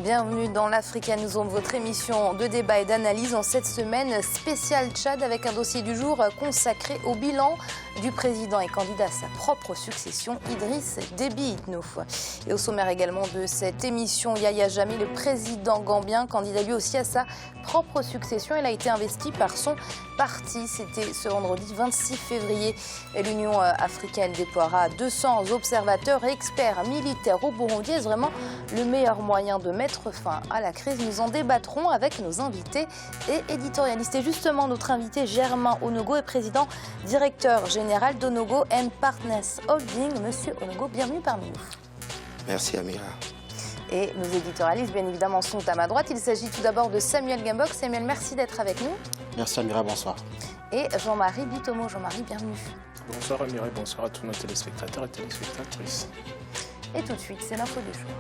Bienvenue dans l'Africa Newsroom, votre émission de débat et d'analyse en cette semaine spéciale Tchad avec un dossier du jour consacré au bilan du président et candidat à sa propre succession, Idriss Déby Itno. Et au sommaire également de cette émission, Yahya Jammeh, le président gambien, candidat lui aussi à sa propre succession. Il a été investi par son parti. C'était ce vendredi 26 février. L'Union africaine déploiera 200 observateurs et experts militaires au Burundi. Est-ce vraiment le meilleur moyen de mettre fin à la crise? Nous en débattrons avec nos invités et éditorialistes. Et justement, notre invité Germain Onogo est président directeur général d'Onogo & Partners Holding. Monsieur Onogo, bienvenue parmi nous. Merci Amira. Et nos éditorialistes, bien évidemment, sont à ma droite. Il s'agit tout d'abord de Samuel Gambok. Samuel, merci d'être avec nous. Merci Amira, bonsoir. Et Jean-Marie Bitomo. Jean-Marie, bienvenue. Bonsoir Amira, bonsoir à tous nos téléspectateurs et téléspectatrices. Et tout de suite, c'est l'info du jour.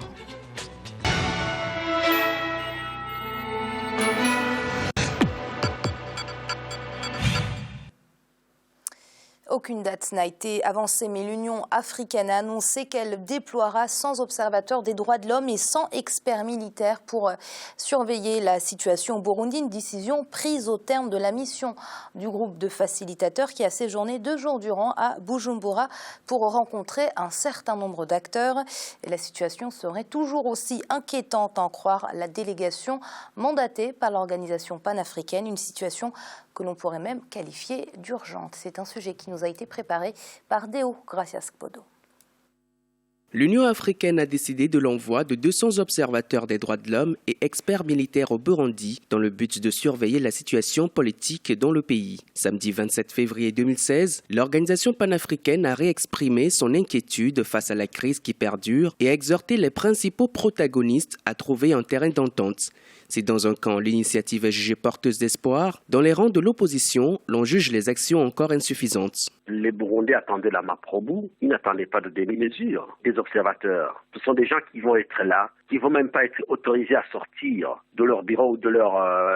Aucune date n'a été avancée, mais l'Union africaine a annoncé qu'elle déploiera 100 observateurs des droits de l'homme et 100 experts militaires pour surveiller la situation au Burundi. Une décision prise au terme de la mission du groupe de facilitateurs qui a séjourné 2 jours durant à Bujumbura pour rencontrer un certain nombre d'acteurs. Et la situation serait toujours aussi inquiétante, à en croire la délégation mandatée par l'organisation panafricaine. Une situation que l'on pourrait même qualifier d'urgente. C'est un sujet qui nous a été préparé par Deo Gracias Podo. L'Union africaine a décidé de l'envoi de 200 observateurs des droits de l'homme et experts militaires au Burundi dans le but de surveiller la situation politique dans le pays. Samedi 27 février 2016, l'organisation panafricaine a réexprimé son inquiétude face à la crise qui perdure et a exhorté les principaux protagonistes à trouver un terrain d'entente. Si dans un camp, l'initiative est jugée porteuse d'espoir, dans les rangs de l'opposition, l'on juge les actions encore insuffisantes. Les Burundais attendaient la Maprobu, ils n'attendaient pas de demi-mesure des observateurs. Ce sont des gens qui vont être là, qui ne vont même pas être autorisés à sortir de leur bureau ou de leur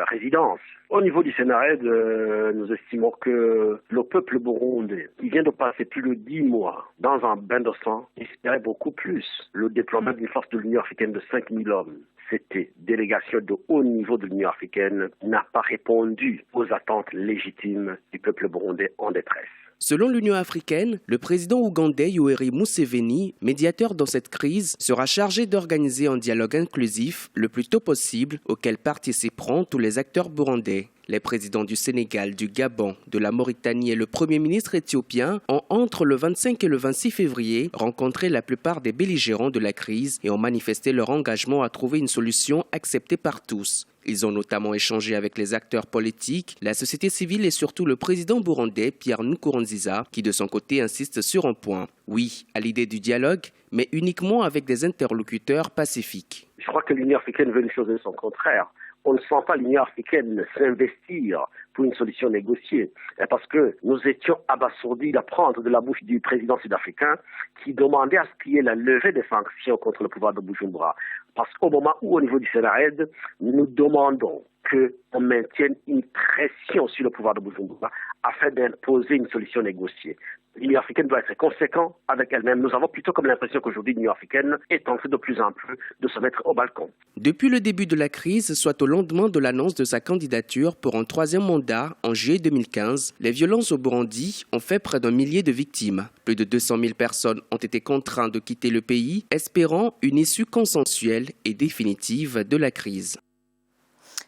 résidence. Au niveau du Sénarède, nous estimons que le peuple burundais, qui vient de passer plus de 10 mois dans un bain de sang, espérait beaucoup plus. Le déploiement d'une force de l'Union africaine de 5000 hommes, cette délégation de haut niveau de l'Union africaine n'a pas répondu aux attentes légitimes du peuple burundais en détresse. Selon l'Union africaine, le président ougandais Yoweri Museveni, médiateur dans cette crise, sera chargé d'organiser un dialogue inclusif le plus tôt possible auquel participeront tous les acteurs burundais. Les présidents du Sénégal, du Gabon, de la Mauritanie et le Premier ministre éthiopien ont, entre le 25 et le 26 février, rencontré la plupart des belligérants de la crise et ont manifesté leur engagement à trouver une solution acceptée par tous. Ils ont notamment échangé avec les acteurs politiques, la société civile et surtout le président burundais Pierre Nkurunziza, qui de son côté insiste sur un point. Oui, à l'idée du dialogue, mais uniquement avec des interlocuteurs pacifiques. Je crois que l'Union africaine veut une chose de son contraire. On ne sent pas l'Union africaine s'investir pour une solution négociée. Parce que nous étions abasourdis d'apprendre de la bouche du président sud-africain qui demandait à ce qu'il y ait la levée des sanctions contre le pouvoir de Bujumbura. Parce qu'au moment où, au niveau du Sénarède, nous demandons qu'on maintienne une pression sur le pouvoir de Bujumbura afin d'imposer une solution négociée. L'Union africaine doit être conséquente avec elle-même. Nous avons plutôt comme l'impression qu'aujourd'hui l'Union africaine est en train de plus en plus de se mettre au balcon. Depuis le début de la crise, soit au lendemain de l'annonce de sa candidature pour un 3e mandat en juillet 2015, les violences au Burundi ont fait près d'1 millier de victimes. Plus de 200 000 personnes ont été contraintes de quitter le pays, espérant une issue consensuelle et définitive de la crise.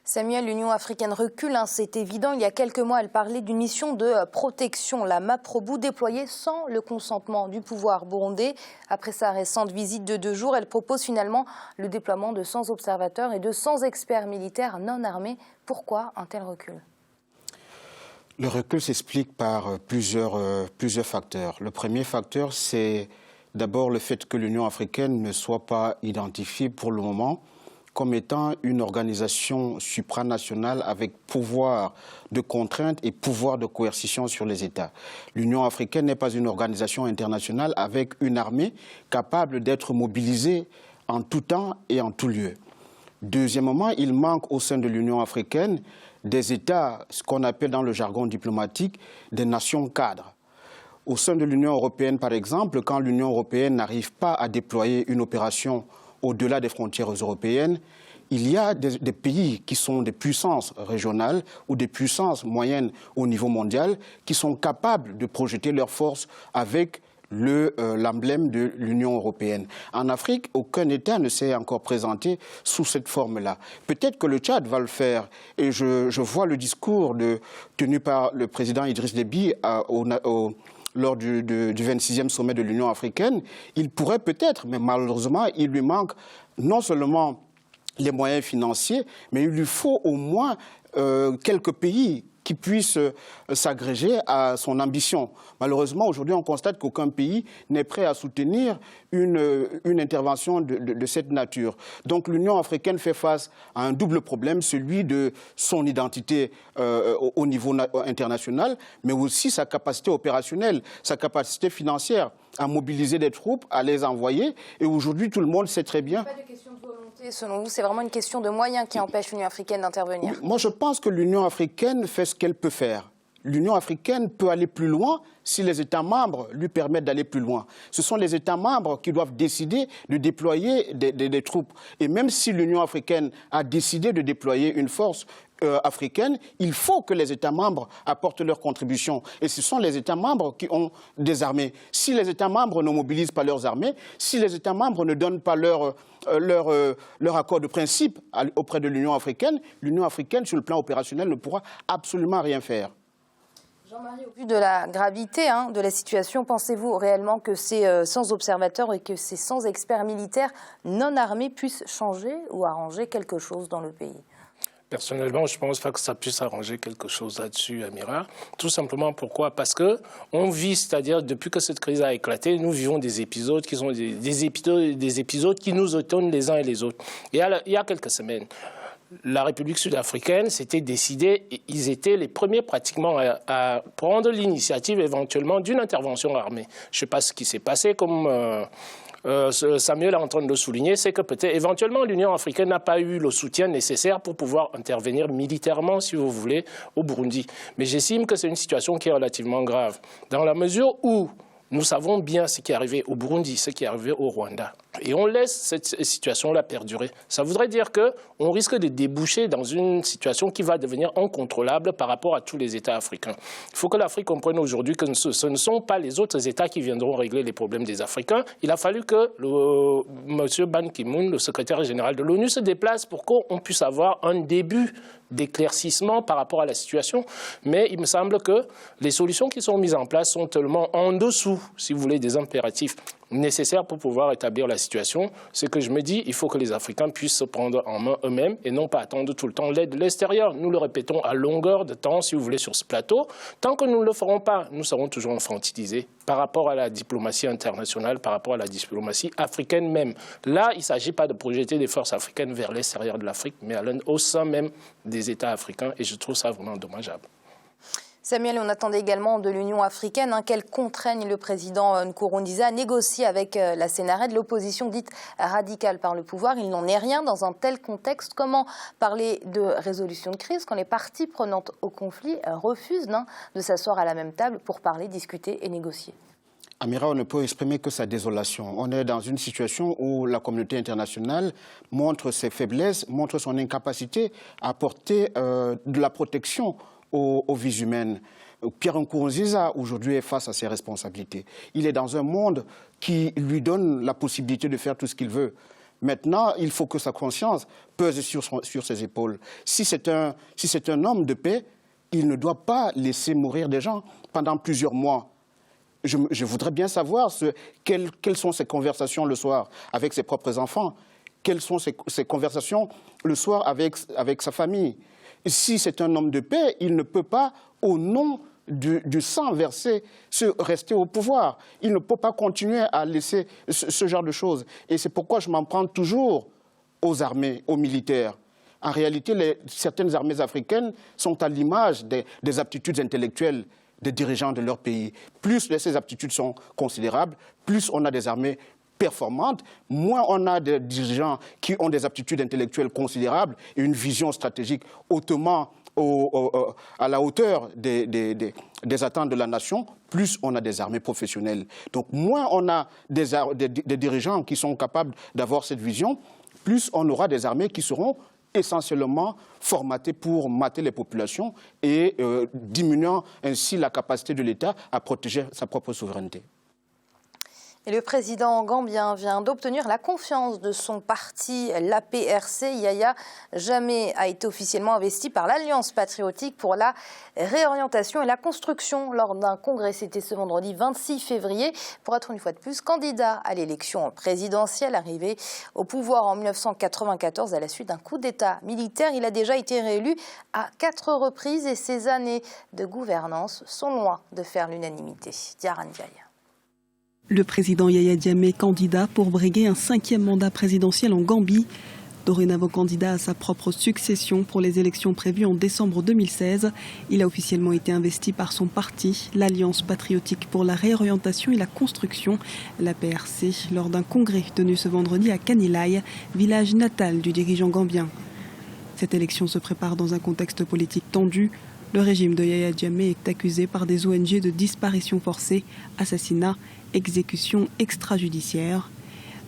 Samuel, l'Union africaine recule, c'est évident. Il y a quelques mois, elle parlait d'une mission de protection, la Maprobu, déployée sans le consentement du pouvoir burundais. Après sa récente visite de 2 jours, elle propose finalement le déploiement de 100 observateurs et de 100 experts militaires non armés. Pourquoi un tel recul ? Le recul s'explique par plusieurs facteurs. Le premier facteur, c'est d'abord le fait que l'Union africaine ne soit pas identifiée pour le moment comme étant une organisation supranationale avec pouvoir de contrainte et pouvoir de coercition sur les États. L'Union africaine n'est pas une organisation internationale avec une armée capable d'être mobilisée en tout temps et en tout lieu. Deuxièmement, il manque au sein de l'Union africaine des États, ce qu'on appelle dans le jargon diplomatique, des nations cadres. Au sein de l'Union européenne, par exemple, quand l'Union européenne n'arrive pas à déployer une opération au-delà des frontières européennes, il y a des pays qui sont des puissances régionales ou des puissances moyennes au niveau mondial qui sont capables de projeter leurs forces avec l'emblème de l'Union européenne. En Afrique, aucun État ne s'est encore présenté sous cette forme-là. Peut-être que le Tchad va le faire. Et je vois le discours tenu par le président Idriss Déby lors du 26e sommet de l'Union africaine. Il pourrait peut-être, mais malheureusement, il lui manque non seulement les moyens financiers, mais il lui faut au moins quelques pays qui puissent s'agréger à son ambition. Malheureusement, aujourd'hui, on constate qu'aucun pays n'est prêt à soutenir une intervention de cette nature. Donc l'Union africaine fait face à un double problème, celui de son identité au niveau international, mais aussi sa capacité opérationnelle, sa capacité financière à mobiliser des troupes, à les envoyer. Et aujourd'hui, tout le monde sait très bien... Pas de question de volonté, selon vous, c'est vraiment une question de moyens qui empêche l'Union africaine d'intervenir. Moi, je pense que l'Union africaine fait ce qu'elle peut faire. L'Union africaine peut aller plus loin si les États membres lui permettent d'aller plus loin. Ce sont les États membres qui doivent décider de déployer des troupes. Et même si l'Union africaine a décidé de déployer une force africaine, il faut que les États membres apportent leur contribution. Et ce sont les États membres qui ont des armées. Si les États membres ne mobilisent pas leurs armées, si les États membres ne donnent pas leur accord de principe auprès de l'Union africaine, sur le plan opérationnel, ne pourra absolument rien faire. Jean-Marie, au vu de la gravité de la situation, pensez-vous réellement que ces 100 observateurs et que ces 100 experts militaires non armés puissent changer ou arranger quelque chose dans le pays ? Personnellement, je ne pense pas que ça puisse arranger quelque chose là-dessus, Amira. Tout simplement pourquoi ? Parce qu'on vit, c'est-à-dire depuis que cette crise a éclaté, nous vivons des épisodes qui sont des épisodes qui nous étonnent les uns et les autres. Et il y a quelques semaines, la République sud-africaine s'était décidée, ils étaient les premiers pratiquement à prendre l'initiative éventuellement d'une intervention armée. Je ne sais pas ce qui s'est passé, comme Samuel est en train de le souligner, c'est que peut-être éventuellement l'Union africaine n'a pas eu le soutien nécessaire pour pouvoir intervenir militairement, si vous voulez, au Burundi. Mais j'estime que c'est une situation qui est relativement grave, dans la mesure où nous savons bien ce qui est arrivé au Burundi, ce qui est arrivé au Rwanda. Et on laisse cette situation-là perdurer. Ça voudrait dire qu'on risque de déboucher dans une situation qui va devenir incontrôlable par rapport à tous les États africains. Il faut que l'Afrique comprenne aujourd'hui que ce ne sont pas les autres États qui viendront régler les problèmes des Africains. Il a fallu que M. Ban Ki-moon, le secrétaire général de l'ONU, se déplace pour qu'on puisse avoir un début d'éclaircissement par rapport à la situation. Mais il me semble que les solutions qui sont mises en place sont tellement en dessous, si vous voulez, des impératifs nécessaires pour pouvoir établir la situation. C'est que je me dis, il faut que les Africains puissent se prendre en main eux-mêmes et non pas attendre tout le temps l'aide de l'extérieur. Nous le répétons à longueur de temps, si vous voulez, sur ce plateau. Tant que nous ne le ferons pas, nous serons toujours infantilisés par rapport à la diplomatie internationale, par rapport à la diplomatie africaine même. Là, il ne s'agit pas de projeter des forces africaines vers l'extérieur de l'Afrique, mais au sein même des États africains, et je trouve ça vraiment dommageable. Samuel, on attendait également de l'Union africaine qu'elle contraigne le président Nkurunziza à négocier avec la CNRD, l'opposition dite radicale par le pouvoir. Il n'en est rien dans un tel contexte. Comment parler de résolution de crise quand les parties prenantes au conflit refusent de s'asseoir à la même table pour parler, discuter et négocier ? Amira, on ne peut exprimer que sa désolation. On est dans une situation où la communauté internationale montre ses faiblesses, montre son incapacité à apporter de la protection aux vies humaines. Pierre Nkurunziza, aujourd'hui, est face à ses responsabilités. Il est dans un monde qui lui donne la possibilité de faire tout ce qu'il veut. Maintenant, il faut que sa conscience pèse sur ses épaules. Si c'est un homme de paix, il ne doit pas laisser mourir des gens pendant plusieurs mois. Je voudrais bien savoir quelles sont ses conversations le soir avec ses propres enfants, quelles sont ses conversations le soir avec sa famille. Si c'est un homme de paix, il ne peut pas, au nom du sang versé, rester au pouvoir. Il ne peut pas continuer à laisser ce genre de choses. Et c'est pourquoi je m'en prends toujours aux armées, aux militaires. En réalité, certaines armées africaines sont à l'image des aptitudes intellectuelles des dirigeants de leur pays. Plus ces aptitudes sont considérables, plus on a des armées performantes, moins on a des dirigeants qui ont des aptitudes intellectuelles considérables et une vision stratégique hautement à la hauteur des attentes de la nation, plus on a des armées professionnelles. Donc moins on a des dirigeants qui sont capables d'avoir cette vision, plus on aura des armées qui seront essentiellement formatées pour mater les populations et diminuant ainsi la capacité de l'État à protéger sa propre souveraineté. Et le président gambien vient d'obtenir la confiance de son parti, l'APRC. Yaya Jammeh a été officiellement investi par l'Alliance patriotique pour la réorientation et la construction lors d'un congrès. C'était ce vendredi 26 février pour être une fois de plus candidat à l'élection présidentielle. Arrivé au pouvoir en 1994 à la suite d'un coup d'État militaire, il a déjà été réélu à 4 reprises et ses années de gouvernance sont loin de faire l'unanimité. Diarra Ndiaye. Le président Yaya Jammeh, candidat pour briguer un 5e mandat présidentiel en Gambie. Dorénavant candidat à sa propre succession pour les élections prévues en décembre 2016, il a officiellement été investi par son parti, l'Alliance patriotique pour la réorientation et la construction, l'APRC, lors d'un congrès tenu ce vendredi à Kanilai, village natal du dirigeant gambien. Cette élection se prépare dans un contexte politique tendu. Le régime de Yaya Jammeh est accusé par des ONG de disparition forcée, assassinat, exécution extrajudiciaire,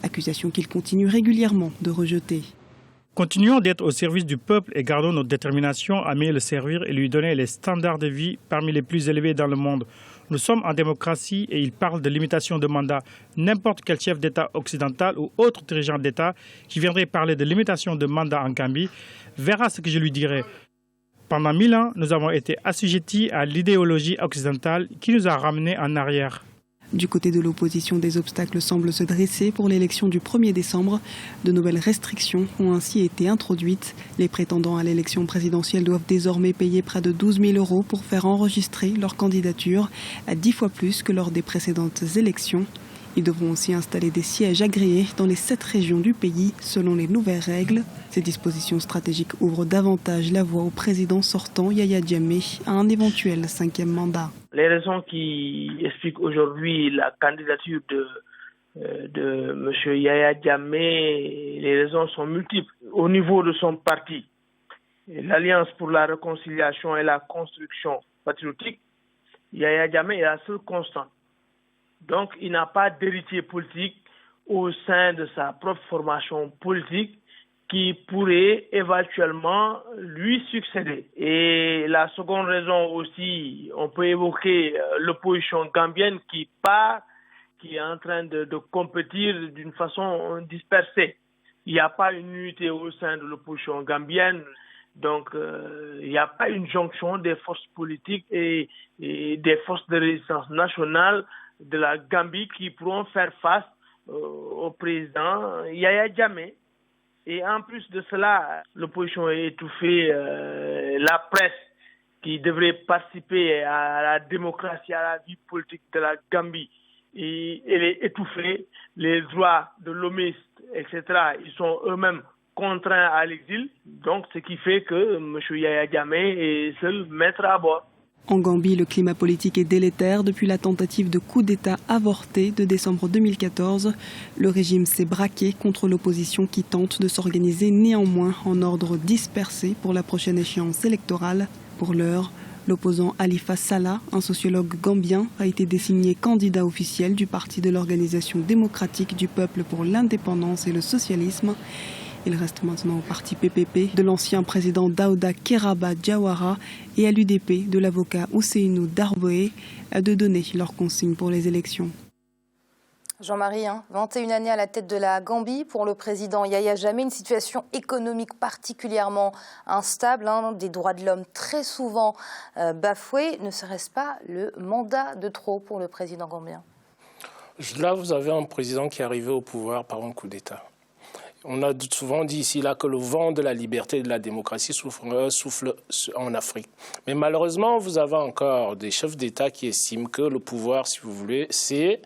accusation qu'il continue régulièrement de rejeter. Continuons d'être au service du peuple et gardons notre détermination à mieux le servir et lui donner les standards de vie parmi les plus élevés dans le monde. Nous sommes en démocratie et il parle de limitation de mandat. N'importe quel chef d'État occidental ou autre dirigeant d'État qui viendrait parler de limitation de mandat en Gambie verra ce que je lui dirai. Pendant 1000 ans, nous avons été assujettis à l'idéologie occidentale qui nous a ramenés en arrière. Du côté de l'opposition, des obstacles semblent se dresser pour l'élection du 1er décembre. De nouvelles restrictions ont ainsi été introduites. Les prétendants à l'élection présidentielle doivent désormais payer près de 12 000 € pour faire enregistrer leur candidature, à 10 fois plus que lors des précédentes élections. Ils devront aussi installer des sièges agréés dans les 7 régions du pays selon les nouvelles règles. Ces dispositions stratégiques ouvrent davantage la voie au président sortant Yaya Jammeh à un éventuel 5e mandat. Les raisons qui expliquent aujourd'hui la candidature de M. Yaya Jammeh, les raisons sont multiples. Au niveau de son parti, l'Alliance pour la réconciliation et la construction patriotique, Yaya Jammeh est la seule constante. Donc, il n'a pas d'héritier politique au sein de sa propre formation politique qui pourrait éventuellement lui succéder. Et la seconde raison aussi, on peut évoquer l'opposition gambienne qui est en train de compétir d'une façon dispersée. Il n'y a pas une unité au sein de l'opposition gambienne. Donc, il n'y a pas une jonction des forces politiques et des forces de résistance nationale de la Gambie qui pourront faire face au président Yaya Jammeh. Et en plus de cela, l'opposition est étouffée, la presse qui devrait participer à la démocratie, à la vie politique de la Gambie, et elle est étouffée. Les droits de l'hommiste, etc., ils sont eux-mêmes contraints à l'exil. Donc, ce qui fait que M. Yaya Jammeh est seul maître à bord. En Gambie, le climat politique est délétère depuis la tentative de coup d'État avorté de décembre 2014. Le régime s'est braqué contre l'opposition qui tente de s'organiser néanmoins en ordre dispersé pour la prochaine échéance électorale. Pour l'heure, l'opposant Halifa Sallah, un sociologue gambien, a été désigné candidat officiel du parti de l'Organisation démocratique du peuple pour l'indépendance et le socialisme. Il reste maintenant au parti PPP de l'ancien président Daouda Keraba Jawara et à l'UDP de l'avocat Ousseynou Darboe de donner leurs consignes pour les élections. Jean-Marie, 21 années à la tête de la Gambie pour le président Yaya Jammeh, une situation économique particulièrement instable, des droits de l'homme très souvent bafoués. Ne serait-ce pas le mandat de trop pour le président gambien? Là, vous avez un président qui est arrivé au pouvoir par un coup d'État. On a souvent dit ici là que le vent de la liberté et de la démocratie souffle en Afrique. Mais malheureusement, vous avez encore des chefs d'État qui estiment que le pouvoir, si vous voulez, c'est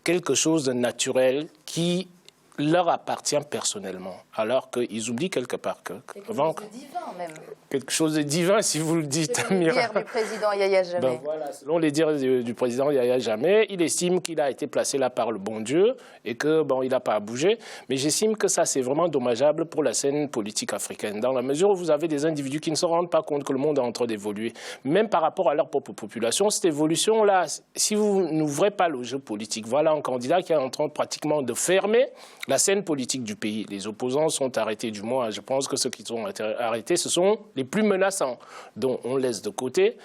quelque chose de naturel qui leur appartient personnellement, alors qu'ils oublient quelque part que... Quelque chose de divin même. Quelque chose de divin, si vous le dites. Selon les dires du président Yaya Jammeh. Ben voilà, selon les dires du président Yaya Jammeh, il estime qu'il a été placé là par le bon Dieu et que il n'a pas à bouger. Mais j'estime que ça, c'est vraiment dommageable pour la scène politique africaine, dans la mesure où vous avez des individus qui ne se rendent pas compte que le monde est en train d'évoluer. Même par rapport à leur propre population, cette évolution-là, si vous n'ouvrez pas le jeu politique, voilà un candidat qui est en train pratiquement de fermer la scène politique du pays. Les opposants sont arrêtés, du moins, je pense que ceux qui sont arrêtés, ce sont les plus menaçants, dont on laisse de côté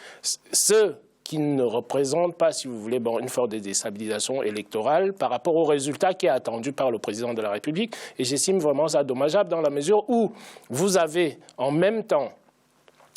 ceux qui ne représente pas, si vous voulez, une forme de déstabilisation électorale par rapport au résultat qui est attendu par le président de la République. Et j'estime vraiment ça dommageable dans la mesure où vous avez en même temps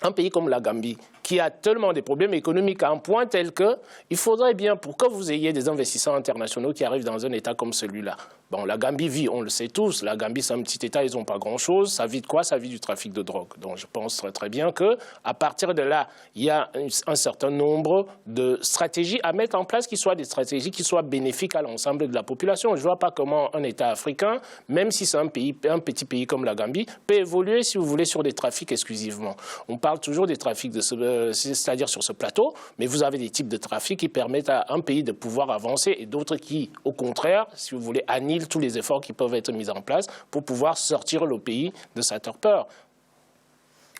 un pays comme la Gambie qui a tellement des problèmes économiques à un point tel qu'il faudrait bien, pour que vous ayez des investisseurs internationaux qui arrivent dans un État comme celui-là. Bon, la Gambie vit, on le sait tous, la Gambie c'est un petit État, ils n'ont pas grand-chose. Ça vit de quoi? Ça vit du trafic de drogue. Donc je pense très très bien qu'à partir de là, il y a un certain nombre de stratégies à mettre en place qui soient des stratégies qui soient bénéfiques à l'ensemble de la population. Je ne vois pas comment un État africain, même si c'est un petit pays comme la Gambie, peut évoluer, si vous voulez, sur des trafics exclusivement. On parle toujours des trafics, c'est-à-dire sur ce plateau, mais vous avez des types de trafics qui permettent à un pays de pouvoir avancer et d'autres qui, au contraire, si vous voulez, annihilent tous les efforts qui peuvent être mis en place pour pouvoir sortir le pays de sa torpeur.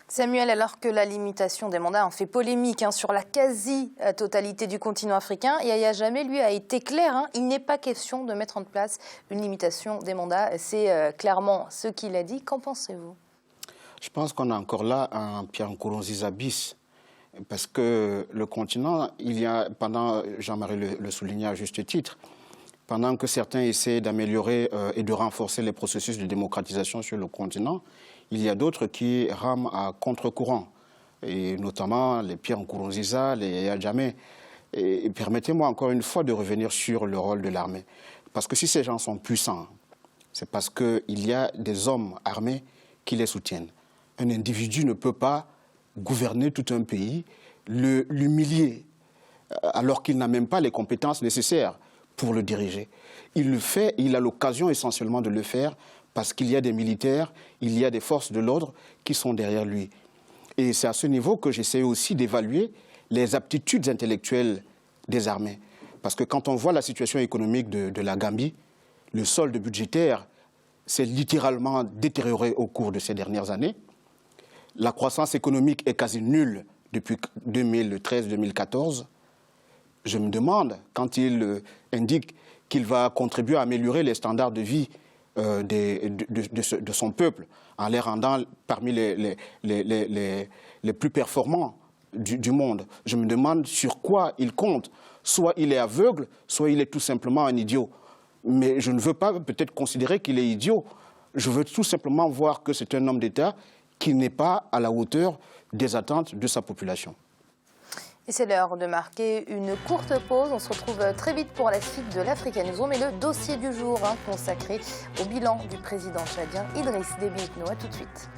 Samuel, alors que la limitation des mandats en fait polémique sur la quasi-totalité du continent africain, Yahya Jammeh, lui, a été clair. Il n'est pas question de mettre en place une limitation des mandats. C'est clairement ce qu'il a dit. Qu'en pensez-vous? Je pense qu'on a encore là un Pierre Nkurunziza bis. Parce que le continent, Jean-Marie le soulignait à juste titre, pendant que certains essaient d'améliorer et de renforcer les processus de démocratisation sur le continent, il y a d'autres qui rament à contre-courant, et notamment les Pierre Nkurunziza, les Yahya Jammeh. Et permettez-moi encore une fois de revenir sur le rôle de l'armée. Parce que si ces gens sont puissants, c'est parce qu'il y a des hommes armés qui les soutiennent. Un individu ne peut pas gouverner tout un pays, l'humilier, alors qu'il n'a même pas les compétences nécessaires pour le diriger. Il le fait, il a l'occasion essentiellement de le faire parce qu'il y a des militaires, il y a des forces de l'ordre qui sont derrière lui. Et c'est à ce niveau que j'essaie aussi d'évaluer les aptitudes intellectuelles des armées. Parce que quand on voit la situation économique de la Gambie, le solde budgétaire s'est littéralement détérioré au cours de ces dernières années. La croissance économique est quasi nulle depuis 2013-2014. Je me demande, quand il indique qu'il va contribuer à améliorer les standards de vie de son peuple, en les rendant parmi les plus performants du monde, je me demande sur quoi il compte. Soit il est aveugle, soit il est tout simplement un idiot. Mais je ne veux pas peut-être considérer qu'il est idiot. Je veux tout simplement voir que c'est un homme d'État qui n'est pas à la hauteur des attentes de sa population. Et c'est l'heure de marquer une courte pause. On se retrouve très vite pour la suite de l'Africa Newsroom et le dossier du jour consacré au bilan du président tchadien Idriss Déby Itno. À tout de suite.